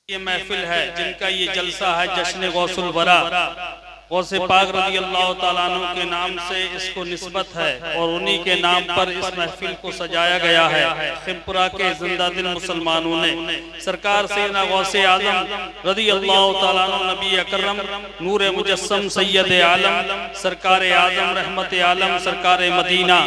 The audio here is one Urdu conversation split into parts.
یہ محفل ہے جن کا یہ جلسہ ہے جشن غوث الورا، غوث پاک رضی اللہ تعالیٰ عنہ کے نام سے اس کو نسبت ہے اور انہی کے نام پر اس محفل کو سجایا گیا ہے۔ خمپورہ کے زندہ دل مسلمانوں نے سرکار سیدنا غوث اعظم رضی اللہ تعالیٰ عنہ نبی اکرم نور مجسم سید عالم سرکار اعظم رحمت عالم سرکار مدینہ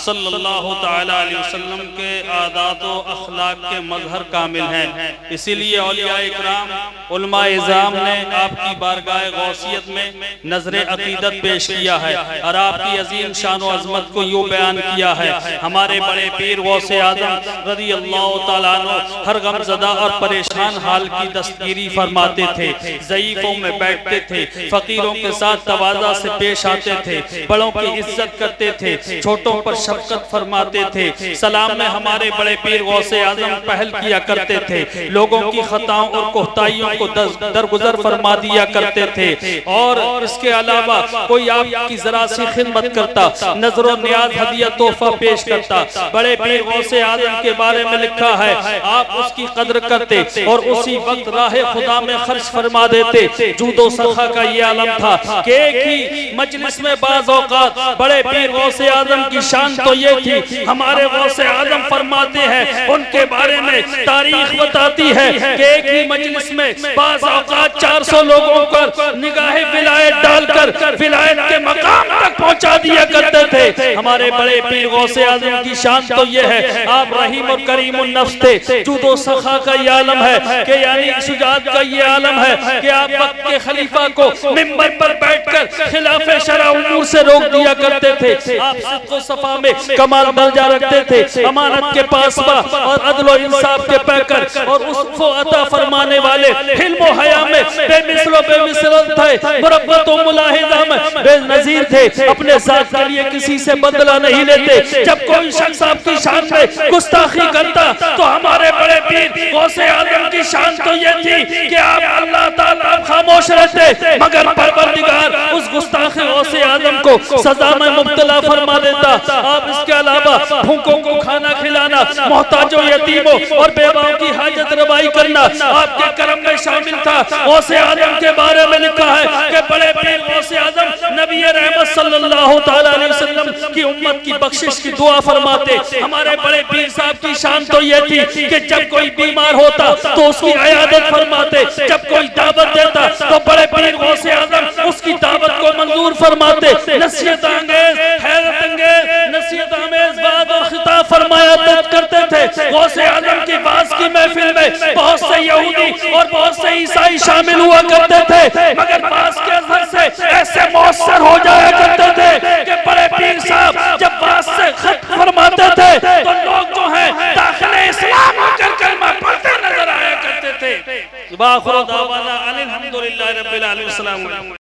صلی اللہ تعالیٰ علیہ وسلم کے عادات و اخلاق کے مظہر کامل ہیں۔ اسی لیے اولیاء اکرام علماء اعظام نے آپ کی بارگاہ غوثیت میں نظر عقیدت پیش کیا ہے اور آپ کی عظیم شان و عظمت کو یوں بیان کیا ہے۔ ہمارے بڑے پیر غوث اعظم رضی اللہ تعالیٰ عنہ ہر غم زدہ اور پریشان حال کی دستگیری فرماتے تھے، ضعیفوں میں بیٹھتے تھے، فقیروں کے ساتھ تواضع سے پیش آتے تھے، بڑوں کی عزت کرتے تھے، چھوٹوں پر شفقت فرماتے تھے۔ سلام میں ہمارے بڑے پیر غوث اعظم پہل کیا کرتے تھے، لوگوں کی خطاؤں اور کوتاہیوں کو درگزر فرما دیا کرتے تھے، اور اس کے علاوہ کوئی آپ کی ذرا سی خدمت کرتا، نظر و نیاز ہدیہ تحفہ پیش کرتا۔ بڑے پیر غوث اعظم کے بارے میں لکھا ہے آپ اس کی قدر کرتے اور اسی وقت راہ خدا میں خرچ فرما دیتے۔ جود و سخا کا یہ عالم تھا کہ ایک ہی مجلس میں بعض اوقات بڑے پیر غوث اعظم کی شان تو یہ تھی، ہمارے غوث اعظم فرماتے ہیں ان کے بارے میں تاریخ بتاتی ہے کہ ایک ہی مجلس میں بعض اوقات 400 لوگوں پر نگاہ ولایت ڈال کر ولایت کے مقام تک پہنچا دیا کرتے تھے۔ ہمارے بڑے پیر غوث اعظم کی شان تو یہ ہے آپ رحیم اور کریم النفس تھے، جود و سخا کا یہ عالم ہے کہ یعنی شجاعت کا یہ عالم ہے کہ آپ وقت کے خلیفہ کو منبر پر بیٹھ کر خلاف شرع امور سے روک دیا کرتے تھے۔ آپ صدق و صفا میں کمال درجہ رکھتے تھے، امانت کے پاسباں اور عدل و انصاف کے پیکر اور اس کو عطا فرمانے والے، حلم و حیا میں بے مثل و بے مثل تھے، مربت و ملاحظہ میں بے نظیر تھے، اپنے ذات کے لیے کسی سے بدلہ نہیں لیتے۔ جب کوئی شخص آپ کی شان میں گستاخی کرتا تو ہمارے بڑے پیر غوث اعظم کی شان تو یہ تھی کہ آپ اللہ تعالیٰ خاموش رہتے، مگر پروردگار اس گستاخ غوث اعظم کو سزا میں مبتلا فرما دیتا۔ آپ اس کے علاوہ بھوکوں کو کھانا کھلانا، محتاجوں یتیموں اور بیواؤں کی حاجت روائی کرنا آپ کے کرم میں شامل تھا۔ غوث اعظم کے بارے میں لکھا ہے کہ بڑے پیر غوث اعظم نبی رحمت صلی اللہ تعالیٰ علیہ وسلم کی امت کی بخشش کی دعا فرماتے۔ ہمارے بڑے پیر صاحب کی شان تو یہ تھی کہ جب کوئی بیمار ہوتا تو اس کی عیادت فرماتے، جب کوئی دعوت دیتا تو بڑے پیر غوث اعظم اس کی دعوت کو منظور فرماتے۔ نصیحت انگیز، حیرت انگیز، نصیحت آمیز بات اور خطاب فرمایا کرتے تھے۔ غوث اعظم کی باز کی محفل میں بہت سے یہودی اور بہت سے عیسائی شامل ہوا کرتے تھے، مگر باز کے اثر سے ایسے مؤثر ہو جایا کرتے تھے کہ بڑے پیر صاحب جب باز سے خط فرماتے تھے تو لوگ جو ہیں داخل اسلام ہو کر کلمہ پڑھتے نظر آیا کرتے تھے۔ وآخر دعوانا الحمدللہ رب العالمین۔